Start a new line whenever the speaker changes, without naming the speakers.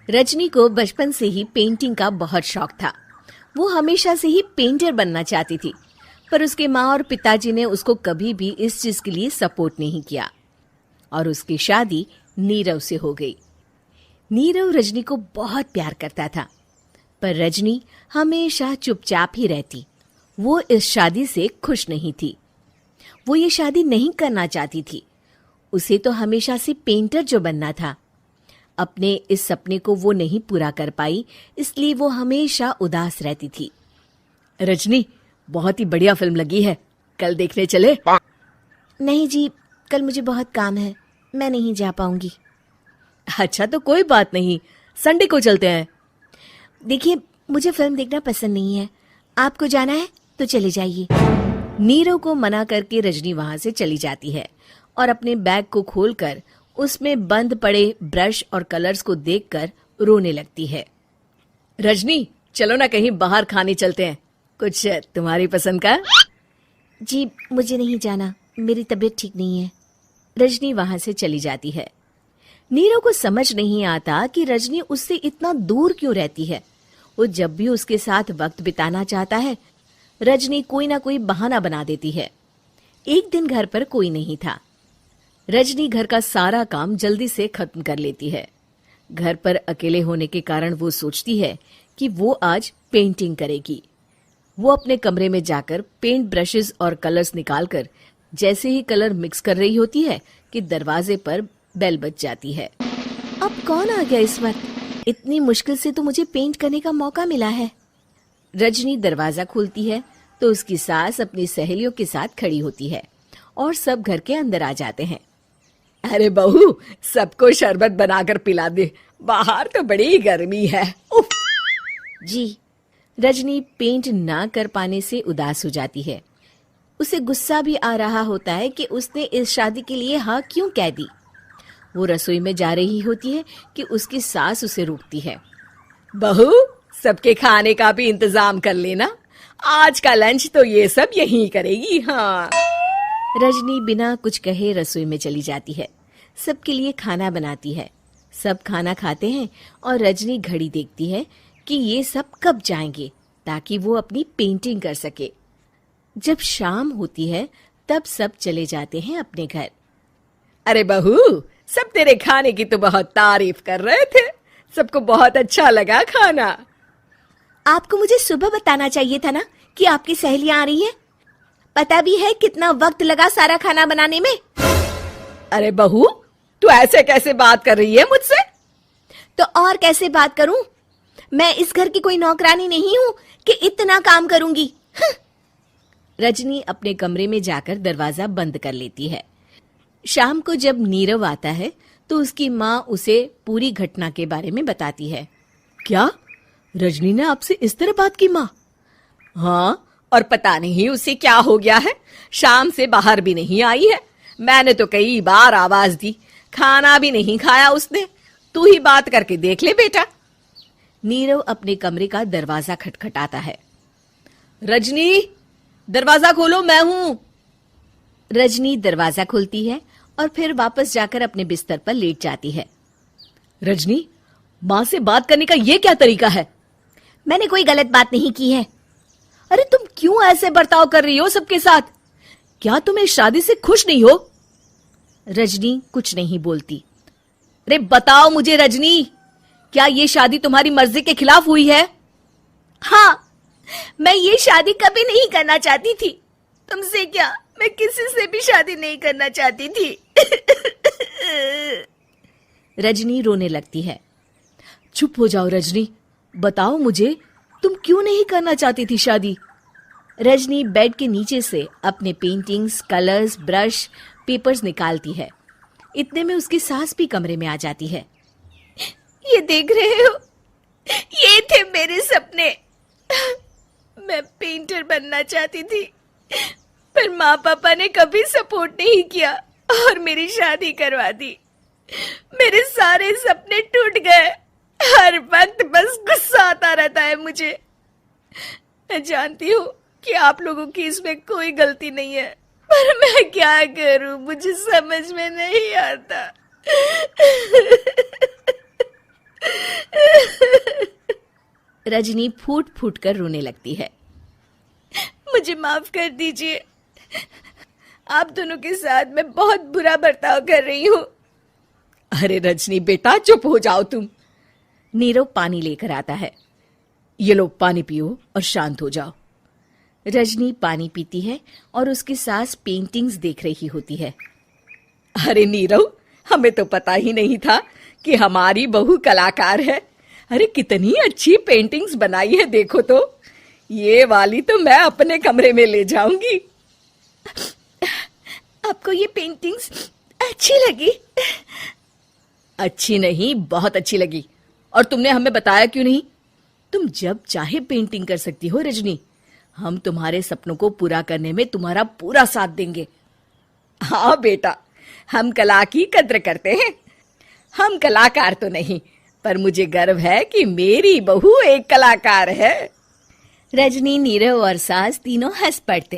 रजनी को बचपन से ही पेंटिंग का बहुत शौक था। वो हमेशा से ही पेंटर बनना चाहती थी, पर उसके माँ और पिताजी ने उसको कभी भी इस चीज के लिए सपोर्ट नहीं किया और उसकी शादी नीरव से हो गई। नीरव रजनी को बहुत प्यार करता था, पर रजनी हमेशा चुपचाप ही रहती। वो इस शादी से खुश नहीं थी। वो ये शादी नहीं करना चाहती थी। उसे तो हमेशा से पेंटर जो बनना था। अपने इस सपने को वो नहीं पूरा कर पाई, इसलिए वो हमेशा उदास रहती थी। रजनी, बहुत ही बढ़िया फिल्म लगी है, कल देखने चले? नहीं जी, कल मुझे बहुत काम है, मैं नहीं जा पाऊंगी। अच्छा तो कोई बात नहीं, संडे को चलते हैं। देखिए, मुझे फिल्म देखना पसंद नहीं है, आपको जाना है तो चले जाइए। नीरव को मना करके रजनी वहां से चली जाती है और अपने बैग को खोलकर उसमें बंद पड़े ब्रश और कलर्स को देखकर रोने लगती है। रजनी, चलो ना कहीं बाहर खाने चलते हैं, कुछ तुम्हारी पसंद का। जी मुझे नहीं जाना, मेरी तबीयत ठीक नहीं है। रजनी वहां से चली जाती है। नीरव को समझ नहीं आता कि रजनी उससे इतना दूर क्यों रहती है। वो जब भी उसके साथ वक्त बिताना चाहता है, रजनी कोई ना कोई बहाना बना देती है। एक दिन घर पर कोई नहीं था। रजनी घर का सारा काम जल्दी से खत्म कर लेती है। घर पर अकेले होने के कारण वो सोचती है कि वो आज पेंटिंग करेगी। वो अपने कमरे में जाकर पेंट ब्रशेस और कलर्स निकालकर जैसे ही कलर मिक्स कर रही होती है कि दरवाजे पर बेल बज जाती है। अब कौन आ गया इस वक्त? इतनी मुश्किल से तो मुझे पेंट करने का मौका मिला है। रजनी दरवाजा खोलती है तो उसकी सास अपनी सहेलियों के साथ खड़ी होती है और सब घर के अंदर आ जाते हैं। अरे बहू, सबको शरबत बनाकर पिला दे, बाहर तो बड़ी गर्मी है। उफ। जी। रजनी पेंट ना कर पाने से उदास हो जाती है। उसे गुस्सा भी आ रहा होता है कि उसने इस शादी के लिए हाँ क्यों कह दी। वो रसोई में जा रही होती है कि उसकी सास उसे रोकती है। बहू, सबके खाने का भी इंतजाम कर लेना, आज का लंच तो ये सब यहीं करेगी। हाँ। रजनी बिना कुछ कहे रसोई में चली जाती है। सबके लिए खाना बनाती है। सब खाना खाते हैं और रजनी घड़ी देखती है कि ये सब कब जाएंगे ताकि वो अपनी पेंटिंग कर सके। जब शाम होती है तब सब चले जाते हैं अपने घर। अरे बहू, सब तेरे खाने की तो बहुत तारीफ कर रहे थे, सबको बहुत अच्छा लगा खाना। आपको मुझे सुबह बताना चाहिए था ना कि आपकी सहेलियां आ रही हैं। पता भी है कितना वक्त लगा सारा खाना बनाने में। अरे बहू, तू ऐसे कैसे बात कर रही है मुझसे? तो और कैसे बात करूं? मैं इस घर की कोई नौकरानी नहीं हूं कि इतना काम करूंगी। रजनी अपने कमरे में जाकर दरवाजा बंद कर लेती है। शाम को जब नीरव आता है तो उसकी माँ उसे पूरी घटना के बारे में बताती है। क्या रजनी ने आपसे इस तरह बात की माँ? हाँ, और पता नहीं उसे क्या हो गया है, शाम से बाहर भी नहीं आई है। मैंने तो कई बार आवाज दी, खाना भी नहीं खाया उसने। तू ही बात करके देख ले बेटा। नीरव अपने कमरे का दरवाजा खटखटाता है। रजनी, दरवाजा खोलो, मैं हूं। रजनी दरवाजा खोलती है और फिर वापस जाकर अपने बिस्तर पर लेट जाती है। रजनी, माँ से बात करने का ये क्या तरीका है? मैंने कोई गलत बात नहीं की है। अरे तुम क्यों ऐसे बर्ताव कर रही हो सबके साथ? क्या तुम इस शादी से खुश नहीं हो? रजनी कुछ नहीं बोलती। अरे बताओ मुझे रजनी, क्या ये शादी तुम्हारी मर्जी के खिलाफ हुई है? हाँ, मैं ये शादी कभी नहीं करना चाहती थी। तुमसे क्या, मैं किसी से भी शादी नहीं करना चाहती थी। रजनी रोने लगती है। चुप हो जाओ रजनी, बताओ मुझे, तुम क्यों नहीं करना चाहती थी शादी? रजनी बेड के नीचे से अपने पेंटिंग्स, कलर्स, ब्रश, पेपर्स निकालती है। इतने में उसकी सास भी कमरे में आ जाती है। ये देख रहे हो, ये थे मेरे सपने। मैं पेंटर बनना चाहती थी, पर माँ पापा ने कभी सपोर्ट नहीं किया और मेरी शादी करवा दी। मेरे सारे सपने टूट गए। हर वक्त बस गुस्सा आता रहता है मुझे। मैं जानती हूँ कि आप लोगों की इसमें कोई गलती नहीं है, पर मैं क्या करूं, मुझे समझ में नहीं आता। रजनी फूट फूट कर रोने लगती है। मुझे माफ कर दीजिए, आप दोनों के साथ मैं बहुत बुरा बर्ताव कर रही हूँ।
अरे रजनी बेटा, चुप हो जाओ तुम।
नीरव पानी लेकर आता है।
ये लो पानी पियो और शांत हो जाओ।
रजनी पानी पीती है और उसकी सास पेंटिंग्स देख रही होती है।
अरे नीरव, हमें तो पता ही नहीं था कि हमारी बहू कलाकार है। अरे कितनी अच्छी पेंटिंग्स बनाई है, देखो तो। ये वाली तो मैं अपने कमरे में ले जाऊंगी।
आपको ये पेंटिंग्स अच्छी लगी?
अच्छी नहीं, बहुत अच्छी लगी। और तुमने हमें बताया क्यों नहीं? तुम जब चाहे पेंटिंग कर सकती हो रजनी। हम तुम्हारे सपनों को पूरा करने में तुम्हारा पूरा साथ देंगे। हाँ बेटा, हम कला की कद्र करते हैं। हम कलाकार तो नहीं, पर मुझे गर्व है कि मेरी बहू एक कलाकार है।
रजनी, नीरव और सास तीनों हंस पड़ते।